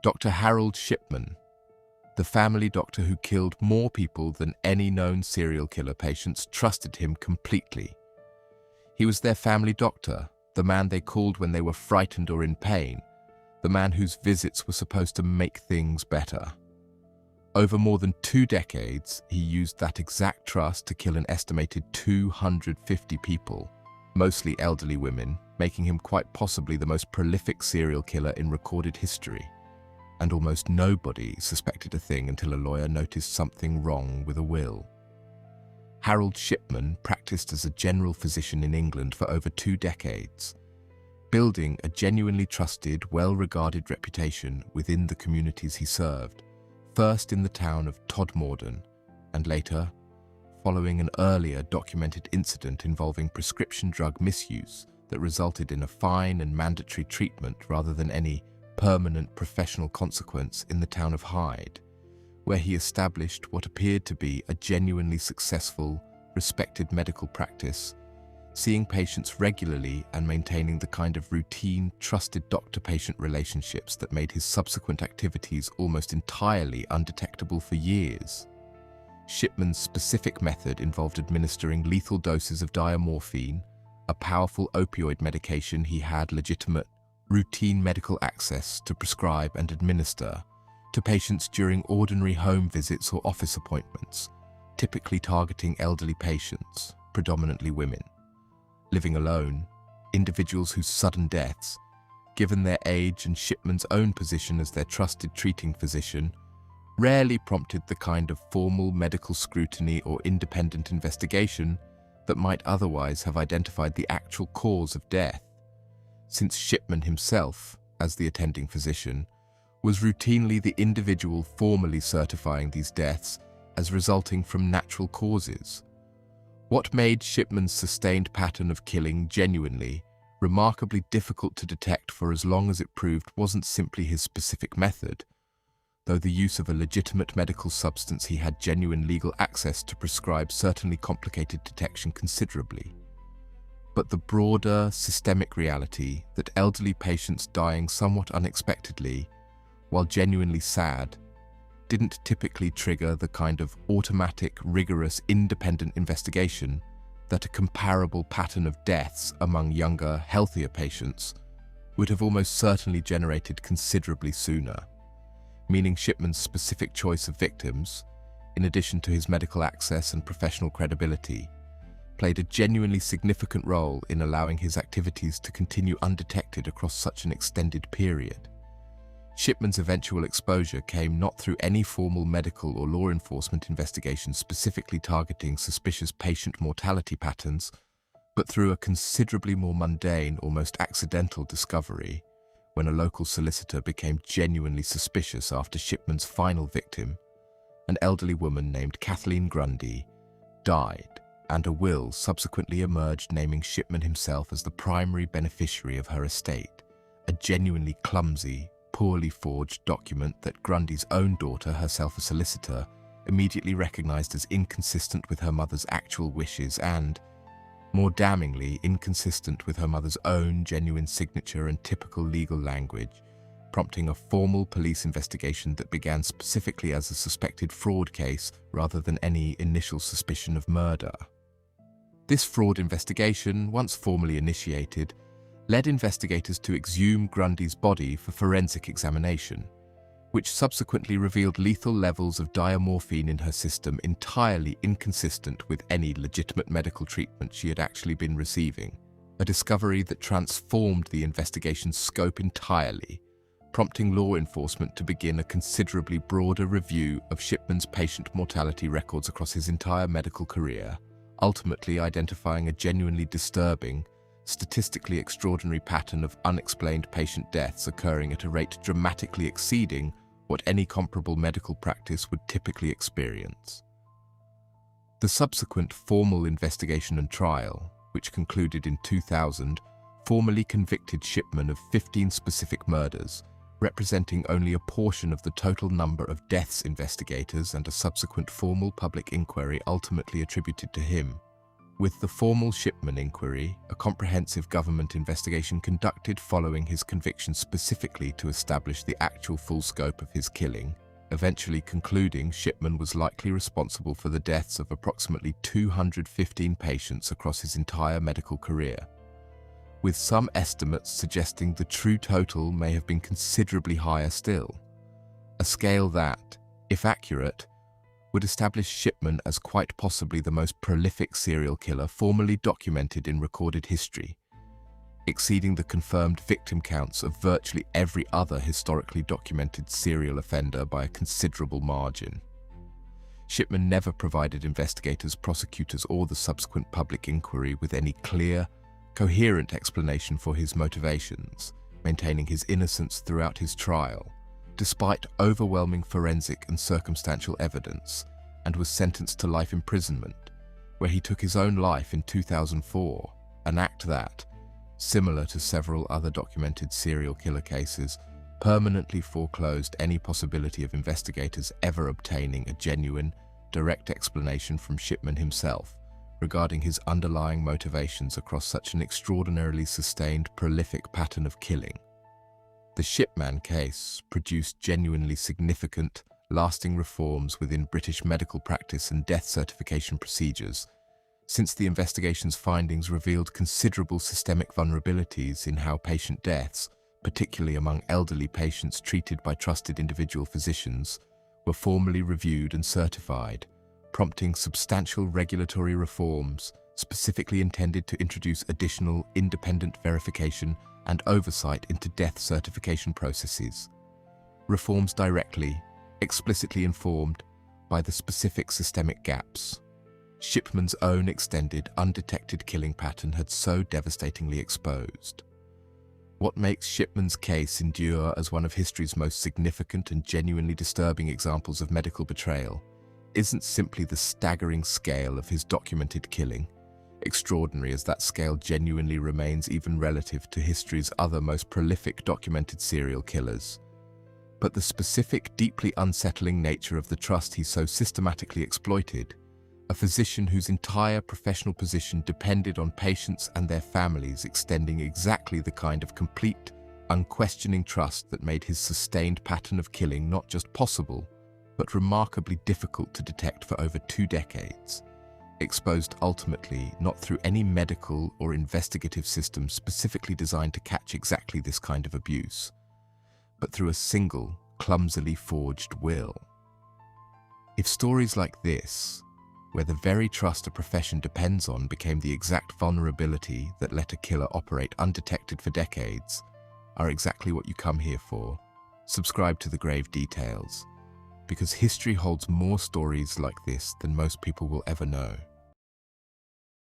Dr. Harold Shipman, the family doctor who killed more people than any known serial killer patients, trusted him completely. He was their family doctor, the man they called when they were frightened or in pain, the man whose visits were supposed to make things better. Over more than 2 decades, he used that exact trust to kill an estimated 250 people, mostly elderly women, making him quite possibly the most prolific serial killer in recorded history. And almost nobody suspected a thing until a lawyer noticed something wrong with a will. Harold Shipman practiced as a general physician in England for over 2 decades, building a genuinely trusted, well-regarded reputation within the communities he served, first in the town of Todmorden, and later, following an earlier documented incident involving prescription drug misuse that resulted in a fine and mandatory treatment rather than any permanent professional consequence in the town of Hyde, where he established what appeared to be a genuinely successful, respected medical practice, seeing patients regularly and maintaining the kind of routine, trusted doctor-patient relationships that made his subsequent activities almost entirely undetectable for years. Shipman's specific method involved administering lethal doses of diamorphine, a powerful opioid medication he had legitimate, routine medical access to prescribe and administer to patients during ordinary home visits or office appointments, typically targeting elderly patients, predominantly women. Living alone, individuals whose sudden deaths, given their age and Shipman's own position as their trusted treating physician, rarely prompted the kind of formal medical scrutiny or independent investigation that might otherwise have identified the actual cause of death, since Shipman himself, as the attending physician, was routinely the individual formally certifying these deaths as resulting from natural causes. What made Shipman's sustained pattern of killing genuinely, remarkably difficult to detect for as long as it proved wasn't simply his specific method, though the use of a legitimate medical substance he had genuine legal access to prescribe certainly complicated detection considerably, but the broader, systemic reality that elderly patients dying somewhat unexpectedly, while genuinely sad, didn't typically trigger the kind of automatic, rigorous, independent investigation that a comparable pattern of deaths among younger, healthier patients would have almost certainly generated considerably sooner, meaning Shipman's specific choice of victims, in addition to his medical access and professional credibility, played a genuinely significant role in allowing his activities to continue undetected across such an extended period. Shipman's eventual exposure came not through any formal medical or law enforcement investigation specifically targeting suspicious patient mortality patterns, but through a considerably more mundane, almost accidental discovery when a local solicitor became genuinely suspicious after Shipman's final victim, an elderly woman named Kathleen Grundy, died, and a will subsequently emerged naming Shipman himself as the primary beneficiary of her estate, a genuinely clumsy, poorly forged document that Grundy's own daughter, herself a solicitor, immediately recognized as inconsistent with her mother's actual wishes and, more damningly, inconsistent with her mother's own genuine signature and typical legal language, prompting a formal police investigation that began specifically as a suspected fraud case rather than any initial suspicion of murder. This fraud investigation, once formally initiated, led investigators to exhume Grundy's body for forensic examination, which subsequently revealed lethal levels of diamorphine in her system entirely inconsistent with any legitimate medical treatment she had actually been receiving, a discovery that transformed the investigation's scope entirely, prompting law enforcement to begin a considerably broader review of Shipman's patient mortality records across his entire medical career, ultimately identifying a genuinely disturbing, statistically extraordinary pattern of unexplained patient deaths occurring at a rate dramatically exceeding what any comparable medical practice would typically experience. The subsequent formal investigation and trial, which concluded in 2000, formally convicted Shipman of 15 specific murders, representing only a portion of the total number of deaths investigators and a subsequent formal public inquiry ultimately attributed to him, With the formal Shipman inquiry, a comprehensive government investigation conducted following his conviction specifically to establish the actual full scope of his killing, eventually concluding Shipman was likely responsible for the deaths of approximately 215 patients across his entire medical career, with some estimates suggesting the true total may have been considerably higher still, a scale that, if accurate, would establish Shipman as quite possibly the most prolific serial killer formerly documented in recorded history, exceeding the confirmed victim counts of virtually every other historically documented serial offender by a considerable margin. Shipman never provided investigators, prosecutors, or the subsequent public inquiry with any clear, coherent explanation for his motivations, maintaining his innocence throughout his trial, despite overwhelming forensic and circumstantial evidence, and was sentenced to life imprisonment, where he took his own life in 2004, an act that, similar to several other documented serial killer cases, permanently foreclosed any possibility of investigators ever obtaining a genuine, direct explanation from Shipman himself regarding his underlying motivations across such an extraordinarily sustained, prolific pattern of killing. The Shipman case produced genuinely significant, lasting reforms within British medical practice and death certification procedures, since the investigation's findings revealed considerable systemic vulnerabilities in how patient deaths, particularly among elderly patients treated by trusted individual physicians, were formally reviewed and certified, prompting substantial regulatory reforms specifically intended to introduce additional independent verification and oversight into death certification processes. Reforms directly, explicitly informed by the specific systemic gaps Shipman's own extended, undetected killing pattern had so devastatingly exposed. What makes Shipman's case endure as one of history's most significant and genuinely disturbing examples of medical betrayal isn't simply the staggering scale of his documented killing, extraordinary as that scale genuinely remains even relative to history's other most prolific documented serial killers, but the specific, deeply unsettling nature of the trust he so systematically exploited, a physician whose entire professional position depended on patients and their families extending exactly the kind of complete, unquestioning trust that made his sustained pattern of killing not just possible, but remarkably difficult to detect for over 2 decades, exposed ultimately not through any medical or investigative system specifically designed to catch exactly this kind of abuse, but through a single, clumsily forged will. If stories like this, where the very trust a profession depends on became the exact vulnerability that let a killer operate undetected for decades, are exactly what you come here for, subscribe to The Grave Details, because history holds more stories like this than most people will ever know.